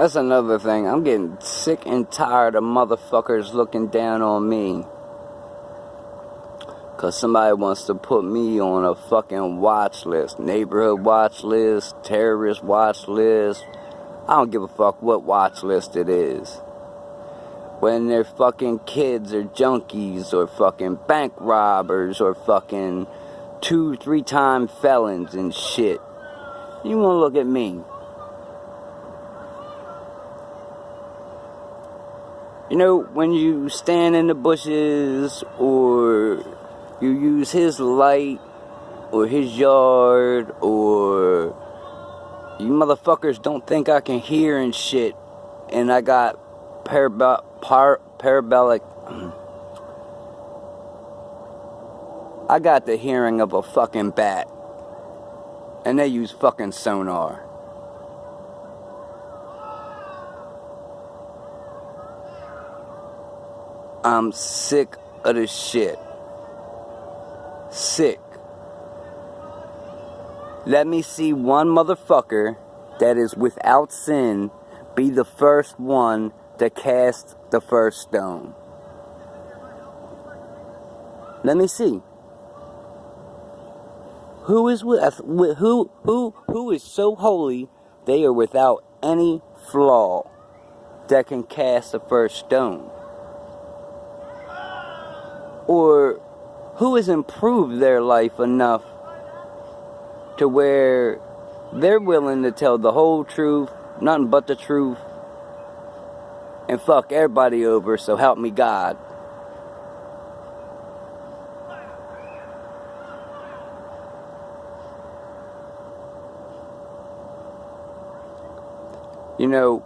That's another thing. I'm getting sick and tired of motherfuckers looking down on me. Cause somebody wants to put me on a fucking watch list. Neighborhood watch list, terrorist watch list. I don't give a fuck what watch list it is. When they're fucking kids or junkies or fucking bank robbers or fucking 2-3 time felons and shit. You wanna look at me. You know, when you stand in the bushes or you use his light or his yard, or you motherfuckers don't think I can hear and shit, and I got parabolic. I got the hearing of a fucking bat, and they use fucking sonar. I'm sick of this shit. Sick. Let me see one motherfucker that is without sin be the first one to cast the first stone. Let me see. Who is who is so holy they are without any flaw that can cast the first stone? Or who has improved their life enough to where they're willing to tell the whole truth, nothing but the truth, and fuck everybody over, so help me God. You know,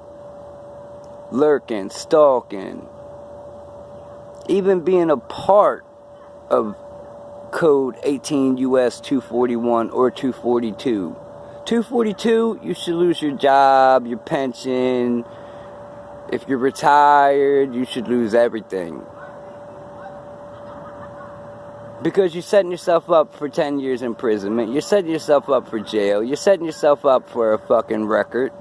lurking, stalking, even being a part of Code 18 U.S. 241 or 242. 242, you should lose your job, your pension. If you're retired, you should lose everything. Because you're setting yourself up for 10 years imprisonment. You're setting yourself up for jail. You're setting yourself up for a fucking record.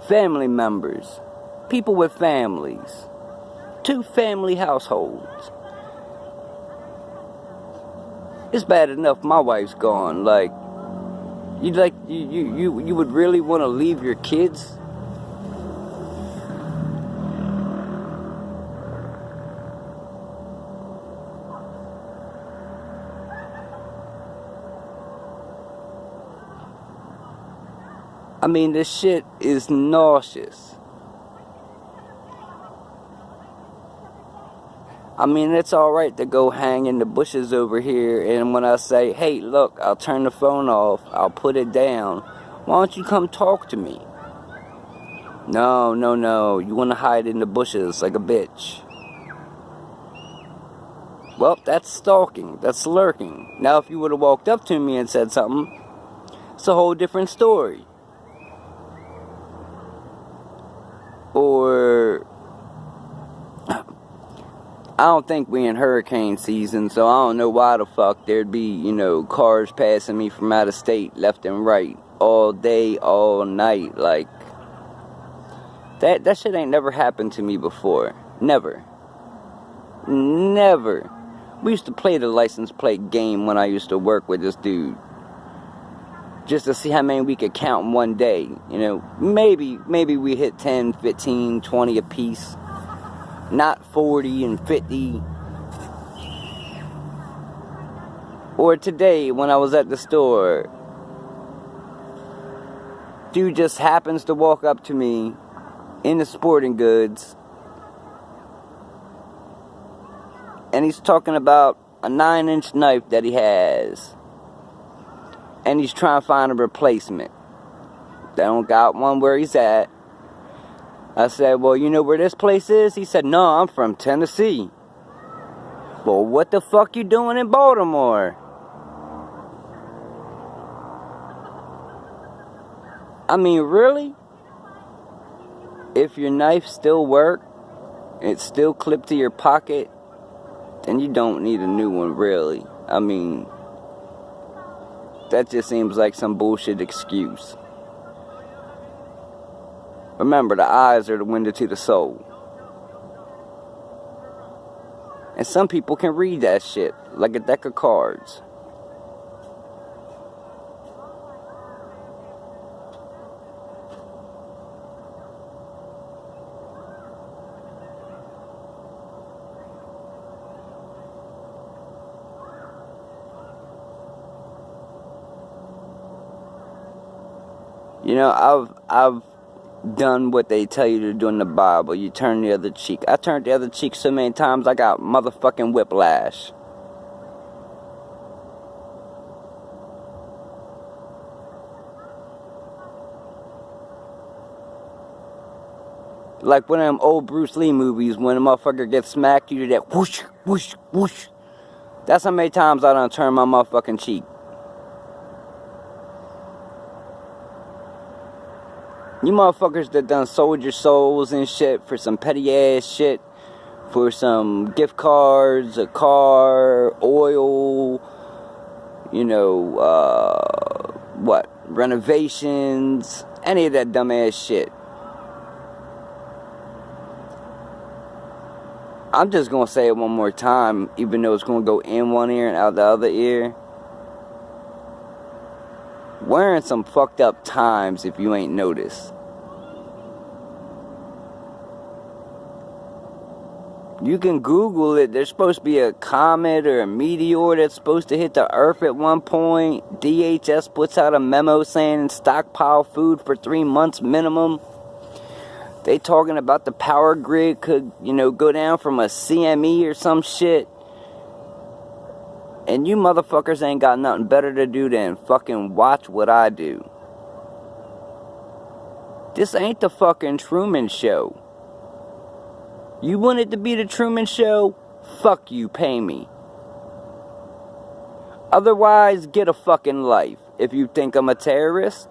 Family members. People with families. 2 family households. It's bad enough my wife's gone. Like, you would really want to leave your kids? I mean, this shit is nauseous. I mean, it's alright to go hang in the bushes over here, and when I say, hey, look, I'll turn the phone off, I'll put it down, why don't you come talk to me? No, you want to hide in the bushes like a bitch. Well, that's stalking, that's lurking. Now, if you would have walked up to me and said something, it's a whole different story. Or I don't think we in hurricane season, so I don't know why the fuck there'd be, you know, cars passing me from out of state, left and right, all day, all night. Like, that shit ain't never happened to me before. Never. We used to play the license plate game when I used to work with this dude. Just to see how many we could count in one day. You know, maybe we hit 10, 15, 20 apiece. Not 40 and 50. Or today, when I was at the store, dude just happens to walk up to me in the sporting goods, and he's talking about a 9-inch knife that he has, and he's trying to find a replacement. They don't got one where he's at. I said, well, you know where this place is? He said, no, I'm from Tennessee. Well, what the fuck you doing in Baltimore? I mean, really? If your knife still works, it's still clipped to your pocket, then you don't need a new one, really. I mean, that just seems like some bullshit excuse. Remember, the eyes are the window to the soul. And some people can read that shit like a deck of cards. You know, I've done what they tell you to do in the Bible. You turn the other cheek. I turned the other cheek so many times I got motherfucking whiplash. Like one of them old Bruce Lee movies when a motherfucker gets smacked, you do that whoosh, whoosh, whoosh. That's how many times I done turned my motherfucking cheek. You motherfuckers that done sold your souls and shit for some petty ass shit, for some gift cards, a car, oil, you know, renovations, any of that dumb ass shit. I'm just gonna say it one more time, even though it's gonna go in one ear and out the other ear. We're in some fucked up times if you ain't noticed. You can Google it. There's supposed to be a comet or a meteor that's supposed to hit the Earth at one point. DHS puts out a memo saying stockpile food for 3 months minimum. They talking about the power grid could, you know, go down from a CME or some shit. And you motherfuckers ain't got nothing better to do than fucking watch what I do. This ain't the fucking Truman Show. You want it to be the Truman Show? Fuck you, pay me. Otherwise, get a fucking life. If you think I'm a terrorist,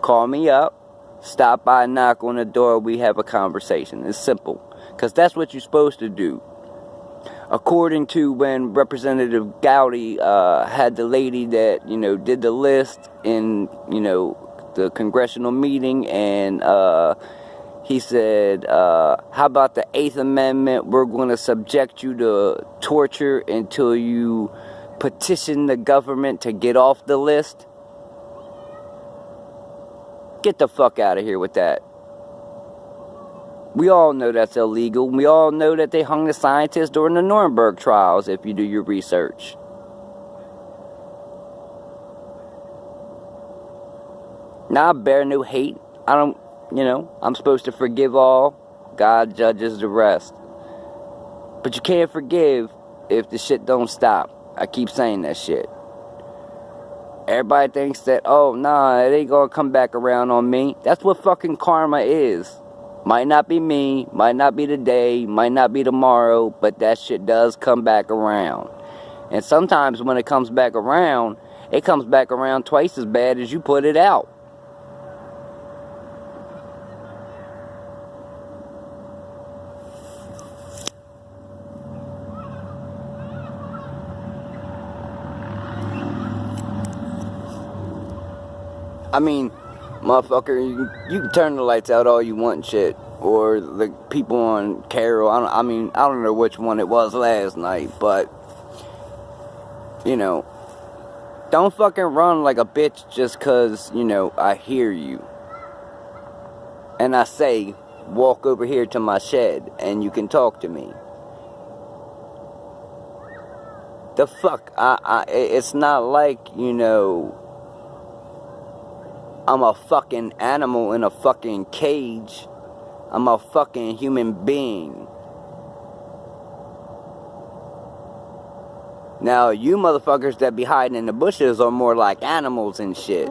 call me up. Stop by, knock on the door, we have a conversation. It's simple. Because that's what you're supposed to do. According to when Representative Gowdy had the lady that, you know, did the list in, you know, the congressional meeting, and he said, how about the 8th Amendment? We're going to subject you to torture until you petition the government to get off the list. Get the fuck out of here with that. We all know that's illegal. We all know that they hung the scientists during the Nuremberg trials, if you do your research. Now, I bear no hate. I don't, you know, I'm supposed to forgive all. God judges the rest. But you can't forgive if the shit don't stop. I keep saying that shit. Everybody thinks that, oh, nah, it ain't gonna come back around on me. That's what fucking karma is. Might not be me, might not be today, might not be tomorrow, but that shit does come back around. And sometimes when it comes back around twice as bad as you put it out. I mean, motherfucker, you can turn the lights out all you want and shit. Or the people on Carol, I don't know which one it was last night, but, you know, don't fucking run like a bitch just cause, you know, I hear you. And I say, walk over here to my shed and you can talk to me. The fuck, it's not like, you know, I'm a fucking animal in a fucking cage. I'm a fucking human being. Now, you motherfuckers that be hiding in the bushes are more like animals and shit.